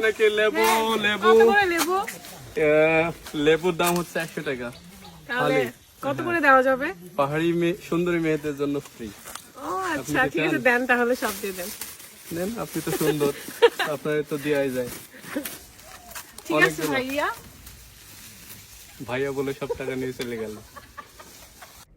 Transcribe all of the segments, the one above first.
নাকি লেবু লেবু কত করে লেবু? লেবুর দাম হচ্ছে 100 টাকা। তাহলে কত করে দেওয়া যাবে? পাহাড়ি সুন্দরী মেয়েদের জন্য ফ্রি। ও আচ্ছা, ঠিক আছে, দেন তাহলে, সব দিয়ে দেন। নেন, আপনি তো সুন্দর, আপনার তো দেওয়াই যায়। ঠিক আছে ভাইয়া। ভাইয়া বলে সব টাকা নিয়ে চলে গেল।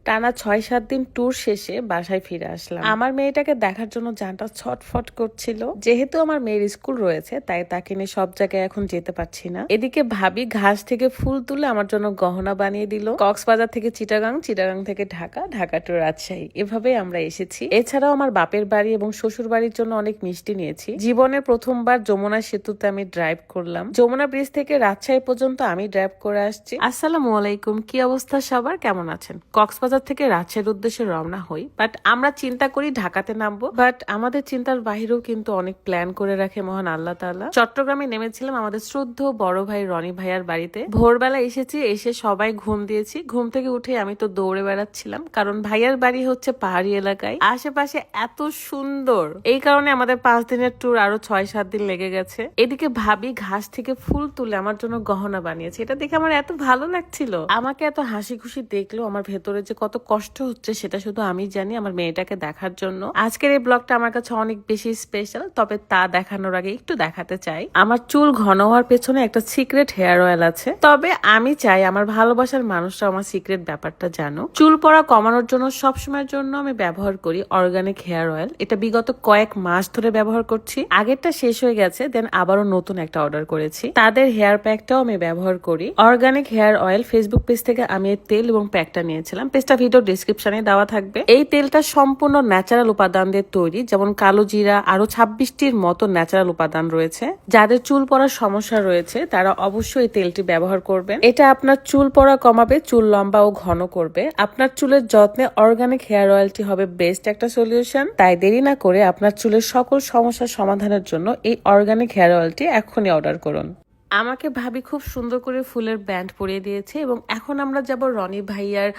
টানা 6-7 দিন ট্যুর শেষে বাসায় ফিরে আসলাম। আমার মেয়েটাকে দেখার জন্য জানটা ছটফট করছিল। যেহেতু আমার মেয়ের স্কুল রয়েছে তাই তাকে নিয়ে সব জায়গায় এখন যেতে পারছি না। এদিকে ভাবি ঘাস থেকে ফুল তুলে আমার জন্য গহনা বানিয়ে দিল। কক্সবাজার থেকে চিটাগাং, চিটাগাং থেকে ঢাকা, ঢাকা টু রাজশাহী, এভাবেই আমরা এসেছি। এছাড়াও আমার বাপের বাড়ি এবং শ্বশুর বাড়ির জন্য অনেক মিষ্টি নিয়েছি। জীবনের প্রথমবার যমুনা সেতুতে আমি ড্রাইভ করলাম। যমুনা ব্রিজ থেকে রাজশাহী পর্যন্ত আমি ড্রাইভ করে আসছি। আসসালামু আলাইকুম, কি অবস্থা সবার, কেমন আছেন? কক্সবাজার থেকে রাজশাহীর উদ্দেশ্যে রওনা হই, বাট আমরা চিন্তা করি ঢাকাতে নামবো, বাট আমাদের চিন্তার বাহিরেও কিন্তু অনেক প্ল্যান করে রাখে মহান আল্লাহ তাআলা। চট্টগ্রামে নেমেছিলাম আমাদের শ্রদ্ধেয় বড় ভাই রনি ভাইয়ার বাড়িতে। ভোরবেলা এসেছি, এসে সবাই ঘুম দিয়েছি। ঘুম থেকে উঠে আমি তো দৌড়ে বেড়াচ্ছিলাম, কারণ ভাইয়ার বাড়ি হচ্ছে পাহাড়ি এলাকায়, আশেপাশে এত সুন্দর। এই কারণে আমাদের 5 দিনের ট্যুর আরো 6-7 দিন লেগে গেছে। এদিকে ভাবি ঘাস থেকে ফুল তুলে আমার জন্য গহনা বানিয়েছে। এটা দেখে আমার এত ভালো লাগছিল। আমাকে এত হাসি খুশি দেখলেও আমার ভেতরে যে কত কষ্ট হচ্ছে সেটা শুধু আমি জানি, আমার মেয়েটাকে দেখার জন্য। আজকের এই ব্লগটা আমার কাছে অনেক বেশি স্পেশাল, তবে তা দেখানোর আগে একটু দেখাতে চাই আমার চুল ঘন হওয়ার পেছনে একটা সিক্রেট হেয়ার অয়েল আছে। তবে আমি চাই আমার ভালোবাসার মানুষরা আমার সিক্রেট ব্যাপারটা জানো। চুল পড়া কমানোর জন্য সবসময়ের জন্য আমি ব্যবহার করি অর্গানিক হেয়ার অয়েল। এটা বিগত কয়েক মাস ধরে ব্যবহার করছি। আগেরটা শেষ হয়ে গেছে, দেন আবারও নতুন একটা অর্ডার করেছি। তাদের হেয়ার প্যাকটাও আমি ব্যবহার করি organic hair oil. Facebook page থেকে আমি এই তেল এবং প্যাকটা নিয়েছিলাম। পেজটা ভিডিও ডেসক্রিপশনে দেওয়া থাকবে। এই তেলটা সম্পূর্ণ ন্যাচারাল উপাদান দিয়ে তৈরি, যেমন কালো জিরা, আরো 26টির মতো ন্যাচারাল উপাদান রয়েছে। যাদের চুল পড়ার সমস্যা রয়েছে তারা অবশ্যই এই তেলটি ব্যবহার করবেন। এটা আপনার চুল পড়া কমাবে, চুল লম্বা ও ঘন করবে। আপনার চুলের যত্নে অর্গানিক হেয়ার অয়েলটি হবে বেস্ট একটা সলিউশন। তাই দেরি না করে আপনার চুলের সকল সমস্যার সমাধানের জন্য এই অর্গানিক হেয়ার অয়েলটি এখনই অর্ডার করুন। আমাকে ভাবি খুব সুন্দর করে ফুলের ব্যান্ড পরিয়ে দিয়েছে এবং এখন আমরা যাব রনি ভাইয়ার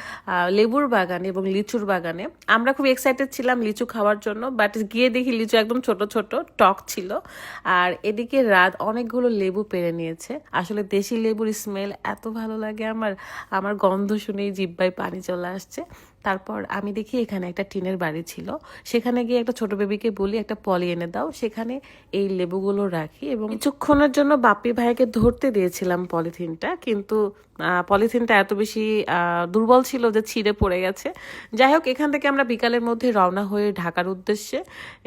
লেবুর বাগানে এবং লিচুর বাগানে। আমরা খুব এক্সাইটেড ছিলাম লিচু খাওয়ার জন্য, বাট গিয়ে দেখি লিচু একদম ছোট ছোট টক ছিল। আর এদিকে রাত অনেকগুলো লেবু পেরে নিয়েছে। আসলে দেশি লেবুর স্মেল এত ভালো লাগে আমার, আমার গন্ধ শুনেই জিহ্বায় পানি চলে আসছে। তারপর আমি দেখি এখানে একটা টিনের বাড়ি ছিল, সেখানে গিয়ে একটা ছোট বেবিকে বলি একটা পলি এনে দাও, সেখানে এই লেবুগুলো রাখি এবং কিছুক্ষণের জন্য বাপ্পি ভাইকে ধরতে দিয়েছিলাম পলিথিনটা, কিন্তু পলিথিনটা এত বেশি দুর্বল ছিল যে ছিঁড়ে পড়ে গেছে। যাই হোক, এখান থেকে আমরা বিকালের মধ্যে রওনা হয়ে ঢাকার উদ্দেশ্যে,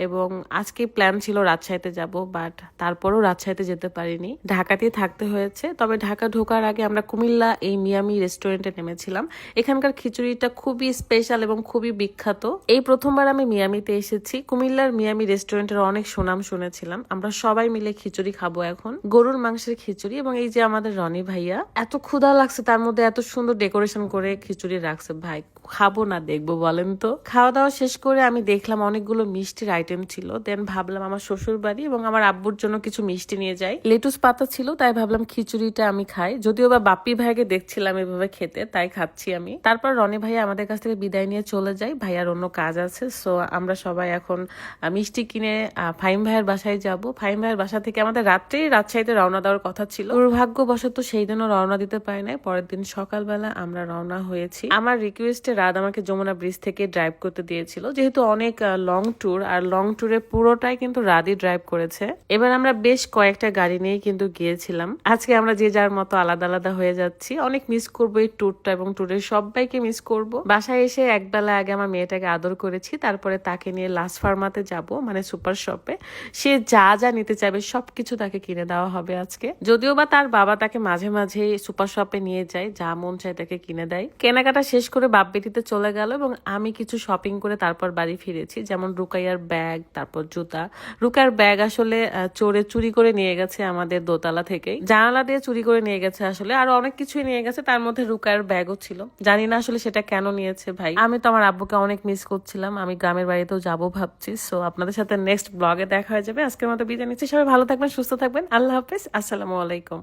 এবং আজকে প্ল্যান ছিল রাজশাহীতে যাব, বাট তারপরও রাজশাহীতে যেতে পারিনি, ঢাকাতেই থাকতে হয়েছে। তবে ঢাকা ঢোকার আগে আমরা কুমিল্লা এই মিয়ামি রেস্টুরেন্টে নেমেছিলাম। এখানকার খিচুড়িটা খুবই স্পেশাল এবং খুবই বিখ্যাত। এই প্রথমবার আমি মিয়ামিতে এসেছি। কুমিল্লার মিয়ামি রেস্টুরেন্টের অনেক সুনাম শুনেছিলাম। আমরা সবাই মিলে খিচুড়ি খাবো এখন, গরুর মাংসের খিচুড়ি। এবং এই যে আমাদের রনি ভাইয়া, এত ক্ষুধা লাগছে, তার মধ্যে এত সুন্দর ডেকোরেশন করে খিচুড়ি রাখছে। ভাই খাবো না দেখবো বলেন তো? খাওয়া দাওয়া শেষ করে আমি দেখলাম অনেকগুলো মিষ্টির আইটেম ছিল, দেন ভাবলাম আমার শ্বশুর বাড়ি এবং আমার আব্বুর জন্য কিছু মিষ্টি নিয়ে যাই। লেটুস পাতা ছিল, তাই ভাবলাম খিচুড়িটা আমি খাই। যদিও বা বাপ্পি ভাইকে দেখছিলাম এভাবে খেতে, তাই খাচ্ছি আমি। তারপর রনি ভাইয়া আমাদের কাছ থেকে বিদায় নিয়ে চলে যায়, ভাইয়ার অন্য কাজ আছে। সো আমরা সবাই এখন মিষ্টি কিনে ফাহিম ভাইয়ের বাসায় যাব। ফাহিম ভাইয়ের বাসা থেকে আমাদের রাত্রেই রাজশাহীতে রওনা দেওয়ার কথা ছিল। দুর্ভাগ্যবশত সেই দিনও রওনা দিতে পারি নাই। পরের দিন সকালবেলা আমরা রওনা হয়েছি। আমার রিকোয়েস্টে রাত আমাকে যমুনা ব্রিজ থেকে ড্রাইভ করতে দিয়েছিল, যেহেতু অনেক লং ট্যুর, আর লং ট্যুরে পুরোটাই কিন্তু রাতই ড্রাইভ করেছে। এবার আমরা বেশ কয়েকটা গাড়ি নিয়ে কিন্তু গিয়েছিলাম। আজকে আমরা যে যার মতো আলাদা আলাদা হয়ে যাচ্ছি। অনেক মিস করবো এই ট্যুরটা এবং ট্যুরের সবাইকে মিস করব। বাসায় এসে একবেলা আগে আমার মেয়েটাকে আদর করেছি, তারপরে তাকে নিয়ে লাস ফার্মাতে যাব, মানে সুপার শপে। সে যা যা নিতে চাইবে সবকিছু তাকে কিনে দেওয়া হবে আজকে। যদিও বা তার বাবা তাকে মাঝে মাঝে সুপার শপে নিয়ে যায়, যা মন চায় তাকে কিনে দেয়। কেনাকাটা শেষ করে বাপ বেটিতে চলে গেল এবং আমি কিছু শপিং করে তারপর বাড়ি ফিরেছি, যেমন রুকাইয়ার ব্যাগ, তারপর জুতা। রুকাইয়ার ব্যাগ আসলে চোরে চুরি করে নিয়ে গেছে আমাদের দোতলা থেকে, জানালা দিয়ে চুরি করে নিয়ে গেছে। আসলে আরো অনেক কিছুই নিয়ে গেছে, তার মধ্যে রুকাইয়ার ব্যাগও ছিল। জানি না আসলে সেটা কেন নিয়েছে ভাই। আমি তো আমার আব্বুকে অনেক মিস করছিলাম, আমি গ্রামের বাড়িতেও যাবো ভাবছি। সো আপনাদের সাথে নেক্সট ব্লগে দেখা হয়ে যাবে। আজকের মতো বিদায় নিচ্ছি, সবাই ভালো থাকবেন, সুস্থ থাকবেন, আল্লাহ হাফেজ, আসসালামু আলাইকুম।